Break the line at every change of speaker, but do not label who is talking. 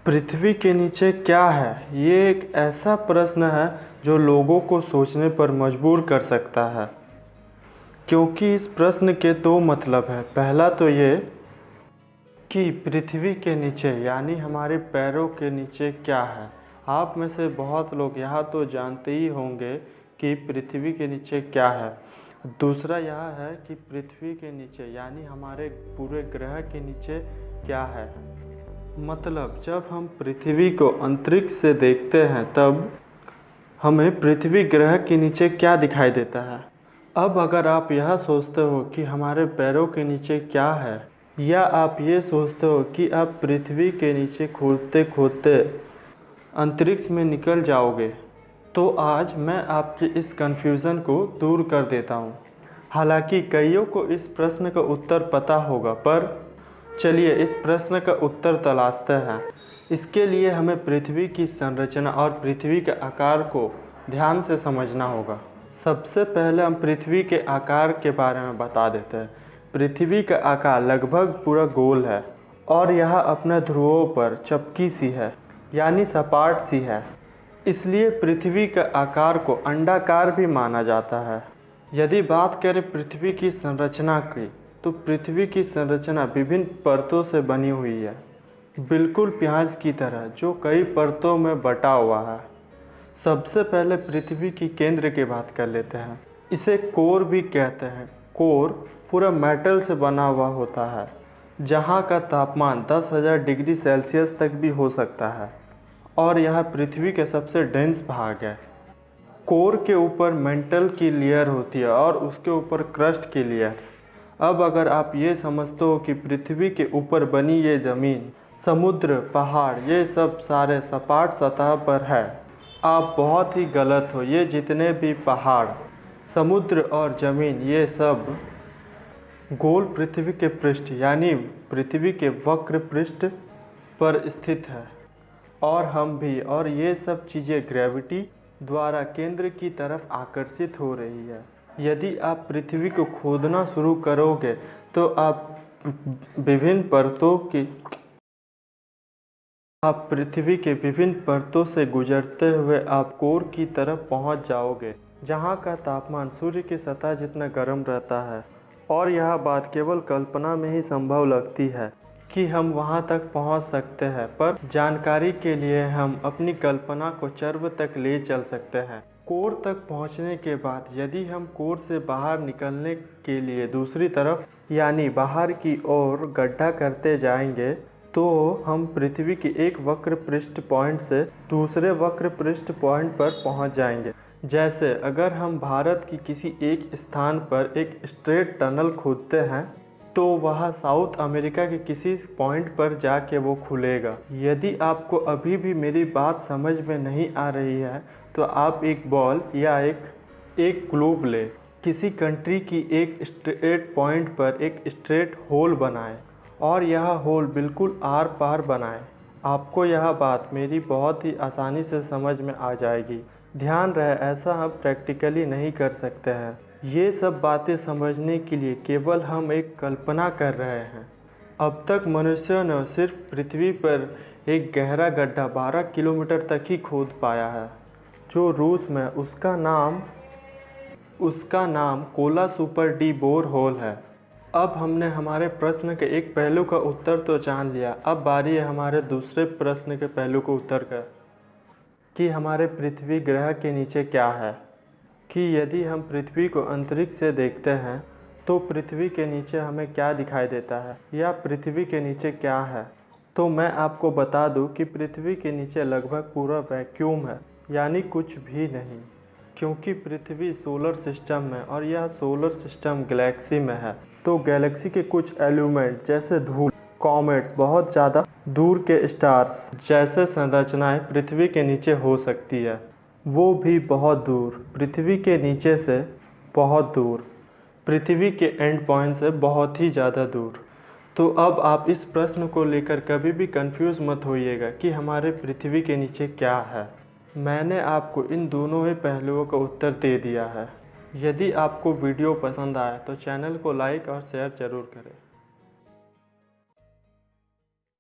पृथ्वी के नीचे क्या है? ये एक ऐसा प्रश्न है जो लोगों को सोचने पर मजबूर कर सकता है, क्योंकि इस प्रश्न के दो मतलब हैं। पहला तो ये कि पृथ्वी के नीचे यानी हमारे पैरों के नीचे क्या है। आप में से बहुत लोग यह तो जानते ही होंगे कि पृथ्वी के नीचे क्या है। दूसरा यह है कि पृथ्वी के नीचे यानी हमारे पूरे ग्रह के नीचे क्या है। मतलब जब हम पृथ्वी को अंतरिक्ष से देखते हैं तब हमें पृथ्वी ग्रह के नीचे क्या दिखाई देता है। अब अगर आप यह सोचते हो कि हमारे पैरों के नीचे क्या है, या आप ये सोचते हो कि आप पृथ्वी के नीचे खोदते खोदते अंतरिक्ष में निकल जाओगे, तो आज मैं आपके इस कन्फ्यूज़न को दूर कर देता हूँ। हालांकि कईयों को इस प्रश्न का उत्तर पता होगा, पर चलिए इस प्रश्न का उत्तर तलाशते हैं। इसके लिए हमें पृथ्वी की संरचना और पृथ्वी के आकार को ध्यान से समझना होगा। सबसे पहले हम पृथ्वी के आकार के बारे में बता देते हैं। पृथ्वी का आकार लगभग पूरा गोल है और यह अपने ध्रुवों पर चपकी सी है, यानी सपाट सी है। इसलिए पृथ्वी के आकार को अंडाकार भी माना जाता है। यदि बात करें पृथ्वी की संरचना की, तो पृथ्वी की संरचना विभिन्न परतों से बनी हुई है, बिल्कुल प्याज की तरह, जो कई परतों में बटा हुआ है। सबसे पहले पृथ्वी की केंद्र की बात कर लेते हैं। इसे कोर भी कहते हैं। कोर पूरा मेटल से बना हुआ होता है, जहाँ का तापमान 10,000 डिग्री सेल्सियस तक भी हो सकता है, और यह पृथ्वी के सबसे डेंस भाग है। कोर के ऊपर मेंटल की लेयर होती है और उसके ऊपर क्रस्ट की लेयर। अब अगर आप ये समझते हो कि पृथ्वी के ऊपर बनी ये ज़मीन, समुद्र, पहाड़, ये सब सारे सपाट सतह पर है, आप बहुत ही गलत हो। ये जितने भी पहाड़, समुद्र और ज़मीन, ये सब गोल पृथ्वी के पृष्ठ यानी पृथ्वी के वक्र पृष्ठ पर स्थित है, और हम भी। और ये सब चीज़ें ग्रेविटी द्वारा केंद्र की तरफ आकर्षित हो रही है। यदि आप पृथ्वी को खोदना शुरू करोगे तो आप पृथ्वी के विभिन्न परतों से गुजरते हुए आप कोर की तरफ पहुंच जाओगे, जहां का तापमान सूर्य की सतह जितना गर्म रहता है। और यह बात केवल कल्पना में ही संभव लगती है कि हम वहां तक पहुंच सकते हैं, पर जानकारी के लिए हम अपनी कल्पना को चर्व तक ले चल सकते हैं। कोर तक पहुंचने के बाद यदि हम कोर से बाहर निकलने के लिए दूसरी तरफ यानी बाहर की ओर गड्ढा करते जाएंगे, तो हम पृथ्वी के एक वक्र पृष्ठ पॉइंट से दूसरे वक्र पृष्ठ पॉइंट पर पहुंच जाएंगे। जैसे अगर हम भारत की किसी एक स्थान पर एक स्ट्रेट टनल खोदते हैं, तो वह साउथ अमेरिका के किसी पॉइंट पर जाके वो खुलेगा। यदि आपको अभी भी मेरी बात समझ में नहीं आ रही है, तो आप एक बॉल या एक ग्लोब ले, किसी कंट्री की एक स्ट्रेट पॉइंट पर एक स्ट्रेट होल बनाएं और यह होल बिल्कुल आर पार बनाएं। आपको यह बात मेरी बहुत ही आसानी से समझ में आ जाएगी। ध्यान रहे, ऐसा हम प्रैक्टिकली नहीं कर सकते हैं। ये सब बातें समझने के लिए केवल हम एक कल्पना कर रहे हैं। अब तक मनुष्यों ने सिर्फ पृथ्वी पर एक गहरा गड्ढा 12 किलोमीटर तक ही खोद पाया है, जो रूस में उसका नाम Kola super D bore hole है। अब हमने हमारे प्रश्न के एक पहलू का उत्तर तो जान लिया। अब बारी है हमारे दूसरे प्रश्न के पहलू को उत्तर का, कि हमारे पृथ्वी ग्रह के नीचे क्या है। कि यदि हम पृथ्वी को अंतरिक्ष से देखते हैं तो पृथ्वी के नीचे हमें क्या दिखाई देता है, या पृथ्वी के नीचे क्या है। तो मैं आपको बता दूं कि पृथ्वी के नीचे लगभग पूरा वैक्यूम है, यानी कुछ भी नहीं, क्योंकि पृथ्वी सोलर सिस्टम में और यह सोलर सिस्टम गैलेक्सी में है। तो गैलेक्सी के कुछ एलिमेंट जैसे धूल, कॉमेट्स, बहुत ज़्यादा दूर के स्टार्स जैसे संरचनाएं पृथ्वी के नीचे हो सकती है, वो भी बहुत दूर, पृथ्वी के नीचे से बहुत दूर, पृथ्वी के एंड पॉइंट से बहुत ही ज़्यादा दूर। तो अब आप इस प्रश्न को लेकर कभी भी कंफ्यूज मत होइएगा कि हमारे पृथ्वी के नीचे क्या है। मैंने आपको इन दोनों ही पहलुओं का उत्तर दे दिया है। यदि आपको वीडियो पसंद आए तो चैनल को लाइक और शेयर ज़रूर करें।